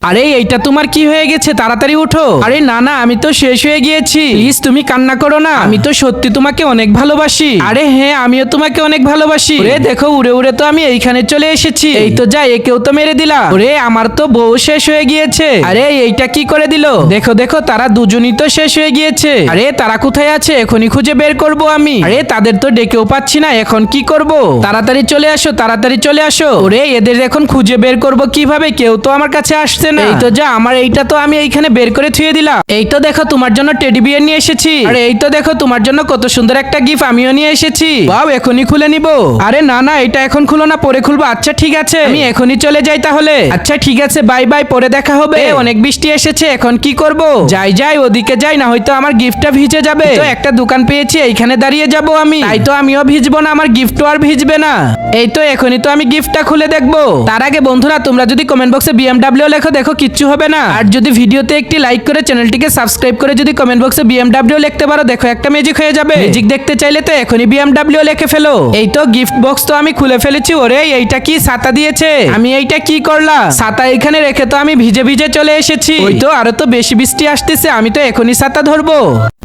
আরে এইটা তোমার কি হয়ে গেছে? তাড়াতাড়ি উঠো। আরে না না, আমি তো শেষ হয়ে গিয়েছি। প্লিজ তুমি কান্না করো না, আমি তো সত্যি তোমাকে অনেক ভালোবাসি। আরে হ্যাঁ, আমিও তোমাকে অনেক ভালোবাসি। ওরে দেখো, উড়ে উড়ে তো আমি এইখানে চলে এসেছি। এই তো যা, একেও তো মেরে দিলা। ওরে আমার তো বউ শেষ হয়ে গিয়েছে। আরে এইটা কি করে দিল? দেখো দেখো, তারা দুজনই তো শেষ হয়ে গিয়েছে। আরে তারা কোথায় আছে? এখনই খুঁজে বের করব আমি। আরে তাদের তো ডেকেও পাচ্ছি না, এখন কি করব? তাড়াতাড়ি চলে আসো, তাড়াতাড়ি চলে আসো। ওরে এদের এখন খুঁজে বের করব কিভাবে? কেউ তো আমার কাছে আসছে না। এই তো যা, আমার এইটা তো আমি এইখানে বের করে থুয়ে দিলাম। এই তো দেখো, তোমার জন্য টেডি বিয়ার নিয়ে এসেছি। আরে এই তো দেখো, তোমার জন্য কত সুন্দর একটা গিফট আমিও নিয়ে এসেছি। বাও, এখনই খুলে নিব। আরে না না, এটা এখন খুলো না, পরে খুলবো। আচ্ছা ঠিক আছে, আমি এখনই চলে যাই তাহলে। আচ্ছা ঠিক আছে, বাই বাই, পরে দেখা হবে। অনেক বৃষ্টি এসেছে, এখন কি করব? যাই যাই, ওদিকে যাই, না হয়তো আমার গিফটটা ভিজে যাবে। তো একটা দোকান পেয়েছি, এইখানে দাঁড়িয়ে যাব আমি। তাই তো আমিও ভিজবো না, আমার গিফটও আর ভিজবে না। এই তো এখনই তো আমি গিফটটা খুলে দেখবো। তার আগে বন্ধুরা, তোমরা যদি কমেন্ট বক্সে বিএমডব্লিউ লেখো, দেখো কিচ্ছু হবে না। আর যদি ভিডিওতে একটি লাইক করে চ্যানেলটিকে সাবস্ক্রাইব করে যদি কমেন্ট বক্সে বিএমডব্লিউ লিখতে পারো, দেখো একটা ম্যাজিক হয়ে যাবে। ম্যাজিক দেখতে চাইলে তো এখনই বিএমডব্লিউ লিখে ফেলো। এই তো গিফট বক্স তো আমি খুলে ফেলেছি। ওরে এইটা কি? ছাতা দিয়েছে। আমি এইটা কি করলাম? ছাতা এখানে রেখে তো আমি ভিজে ভিজে চলে এসেছি। ওই তো আরো তো বেশি বৃষ্টি আসতেছে, আমি তো এখনই ছাতা ধরবো।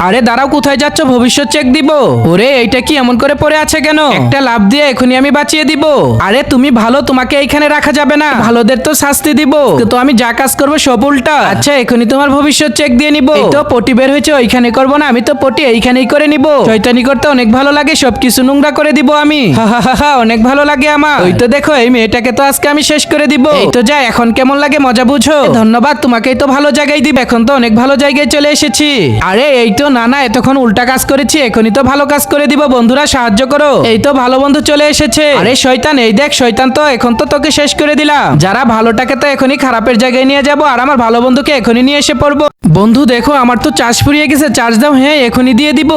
আরে দাঁড়াও, কোথায় যাচ্ছ? ভবিষ্যৎ চেক দিব। ওরে এইটা কি এমন করে পড়ে আছে কেন? একটা লাভ দিয়ে এখনই আমি বাঁচিয়ে দিব। আরে তুমি ভালো, তোমাকে এইখানে রাখা যাবে না, ভালোদের তো শাস্তি দিব। তো আমি যা কাজ করবো সব উল্টা। আচ্ছা এখনই তোমার ভবিষ্যৎ চেক দিয়ে নিব। এই তো পটি বের হয়েছে, ওইখানে করবো না, আমি তো পটি এইখানেই করে নিব। শয়তানি করতে অনেক ভালো লাগে, সবকিছু নোংরা করে দিব আমি। অনেক ভালো লাগে আমার। ওই তো দেখো, এই মেয়েটাকে তো আজকে আমি শেষ করে দিব। এই তো যা, এখন কেমন লাগে মজা বুঝো। ধন্যবাদ, তোমাকেই তো ভালো জায়গায় দিব। এখন তো অনেক ভালো জায়গায় চলে এসেছি। আরে এই তো না না, এতক্ষণ উল্টা কাজ করেছি, এখনই তো ভালো কাজ করে দিব। বন্ধুরা সাহায্য করো। এই তো ভালো বন্ধু চলে এসেছে। আরে শয়তান, এই দেখ শয়তান, তো এখন তো তোকে শেষ করে দিলাম। যারা ভালোটাকে তো এখনই খারাপের জায়গায় নিয়ে যাব, আর আমার ভালো বন্ধুকে এখনই নিয়ে এসে পড়বো। বন্ধু দেখো, আমার তো চার্জ ফুরিয়ে গেছে, চার্জ দাও। হ্যাঁ এখনই দিয়ে দিব।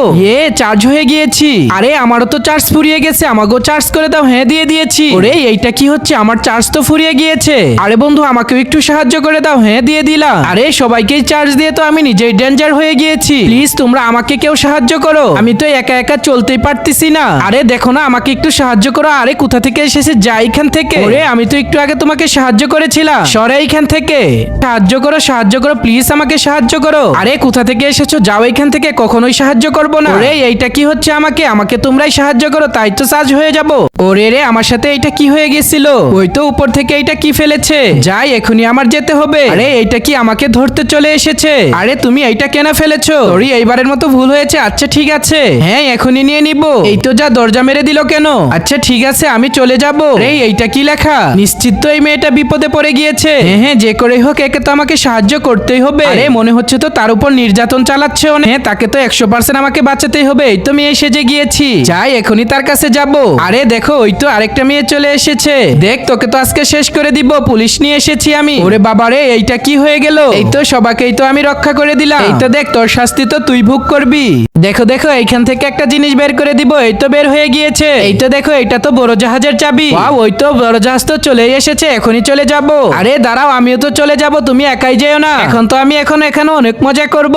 চার্জ হয়ে গিয়েছি। আরে আমারও তো চার্জ ফুরিয়ে গেছে, আমাকেও চার্জ করে দাও। হ্যাঁ দিয়ে দিয়েছি। ওরে এইটা কি হচ্ছে? আমার চার্জ তো ফুরিয়ে গিয়েছে। আরে বন্ধু, আমাকেও একটু সাহায্য করে দাও। হ্যাঁ দিয়ে দিলাম। আরে সবাইকেই চার্জ দিয়ে তো আমি নিজেই ডেঞ্জার হয়ে গিয়েছি। প্লিজ তোমরা আমাকে কেউ সাহায্য করো, আমি তো একা একা চলতেই পারতেছি না। আরে দেখো না, আমাকে একটু সাহায্য করো। আরে কোথা থেকে এসেছে? যা এখান থেকে। ওরে আমি তো একটু আগে তোমাকে সাহায্য করেছিলাম, সরে এইখান থেকে। সাহায্য করো, সাহায্য করো, প্লিজ আমাকে সাহায্য করো। আরে কোথা থেকে এসেছো? যাও এখান থেকে, কখনোই সাহায্য করবো না। ওরে এইটা কি হচ্ছে? আমাকে তোমরাই সাহায্য করো, তাই তো চার্জ হয়ে যাবো। ওরে রে, আমার সাথে এইটা কি হয়ে গেছিল? ওই তো উপর থেকে এইটা কি ফেলেছে। যাই, এখনই আমার যেতে হবে। আরে এইটা কি আমাকে ধরতে চলে এসেছে? আরে তুমি এইটা কেন ফেলেছো? সরি, এইবারের মতো ভুল হয়েছে। আচ্ছা ঠিক আছে, হ্যাঁ এখনই নিয়ে নিব। এই তো যা, দরজা মেরে দিল কেন? আচ্ছা ঠিক আছে, আমি চলে যাব। এইটা কি লেখা? নিশ্চিত তো এই মেয়েটা বিপদে পড়ে গিয়েছে। হ্যাঁ যে করেই হোক, একে তো আমাকে সাহায্য করতেই হবে। আরে মনে হচ্ছে তো তার উপর নির্যাতন চালাচ্ছে অনেক। হ্যাঁ তাকে তো 100% আমাকে বাঁচাতেই হবে। এই তো মেয়ে সেজে গিয়েছি, যাই এখনই তার কাছে যাব। আরে দেখো, ওই তো আরেকটা মেয়ে চলে এসেছে। দেখ, তোকে তো আজকে শেষ করে দিব, পুলিশ নিয়ে এসেছি আমি। ওরে বাবা রে, এইটা কি হয়ে গেল? এই তো সবাইকেই তো আমি রক্ষা করে দিলাম। এই তো দেখ, তোর শাস্তি তো তুই ভোগ করবি। দেখো দেখো, এইখান থেকে একটা জিনিস বের করে দিব। এই তো বের হয়ে গিয়েছে। এই তো দেখো, এটা তো বড় জাহাজের চাবি। ওই তো বড় জাহাজ তো চলেই এসেছে, এখনই চলে যাব। আরে দাঁড়াও, আমিও তো চলে যাব, তুমি একাই যেও না। এখন তো আমি এখানে অনেক মজা করব।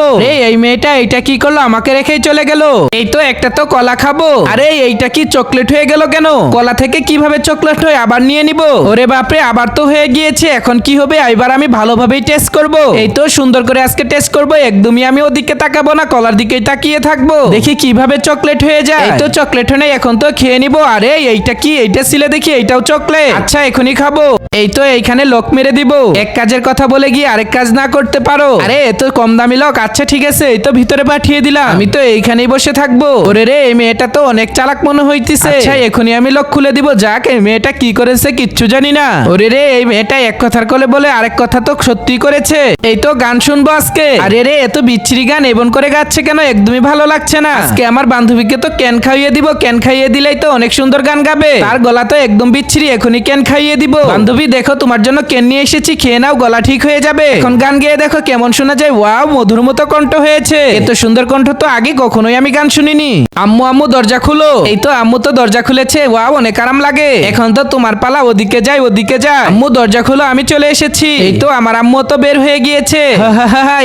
এই মেয়েটা এইটা কি করলো? আমাকে রেখেই চলে গেল। এই তো একটা তো কলা খাবো। আরে এইটা কি চকলেট হয়ে গেল কেন? কলা থেকে কিভাবে চকলেট হয়? আবার নিয়ে নিব। ওরে বাপরে, আবার তো হয়ে গিয়েছে। এখন কি হবে? এবার আমি ভালোভাবেই টেস্ট করব। এই তো সুন্দর করে আজকে টেস্ট করব। একদমই আমি ওদিকে তাকাবো না, কলার দিকেই তাকিয়ে থাকবো। দেখি কিভাবে চকলেট হয়ে যায়। এই তো চকলেট হয়, এখন তো খেয়ে নিব। আরে এইটা কি? এইটা ছিলে দেখি, এইটাও চকলেট। আচ্ছা এখনই খাবো। এই তো এইখানে লক মেরে দিব। এক কাজের কথা বলে গিয়ে আরেক কাজ না করতে পারো। আরে এত কম দামি লক। আচ্ছা ঠিক আছে, এই তো ভিতরে পাঠিয়ে দিলাম। আমি তো এইখানেই বসে থাকবো। ওরে রে, এই মেয়েটা তো অনেক চালাক মনে হইতেছে। আচ্ছা এখনই আমি লক খুলে দিব। যাক, এই মেয়েটা কি করেছে কিচ্ছু জানি না। ওরে রে, এই মেয়েটা এক কথার কলে বলে আরেক কথা তো সত্যি করেছে। এই তো গান শুনবো আজকে। আরে রে, এত বিচ্ছিরি গান এমন করে গাচ্ছে কেন? একদমই ভালো লাগছে না। আজকে আমার বান্ধবীকে তো ক্যান খাইয়ে দিব। ক্যান খাইয়ে দিলেই তো অনেক সুন্দর গান গাবে। তার গলা তো একদম বিচ্ছিরি, এখনই ক্যান খাইয়ে দিব। বান্ধবী দেখো, তোমার জন্য ক্যান নিয়ে এসেছি, খেয়ে নাও, গলা ঠিক হয়ে যাবে। এখন গান গেয়ে দেখো কেমন শোনা যায়। ওয়াও, মধুর মতো কণ্ঠ হয়েছে। এত সুন্দর কণ্ঠ তো আগে কখনোই আমি গান শুনিনি। আম্মু আম্মু দরজা খুলো। এই তো আম্মু তো দরজা খুলেছে। ওয়াও, অনেক আরাম লাগে। এখন তো তোমার পালা, ওদিকে যাই ওদিকে যাই। আম্মু দরজা খুলো, আমি চলে এসেছি। এই তো আমার আম্মু তো বের হয়ে গিয়েছে।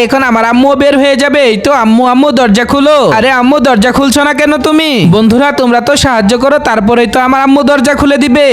এখন আমার আম্মু বের হয়ে যাবে। এই তো আম্মু আম্মু দরজা খুলো। আরে আম্মু দরজা খুলছো না কেন তুমি? বন্ধুরা তোমরা তো সাহায্য করো, তারপরেই তো আমার আম্মু দরজা খুলে দিবে।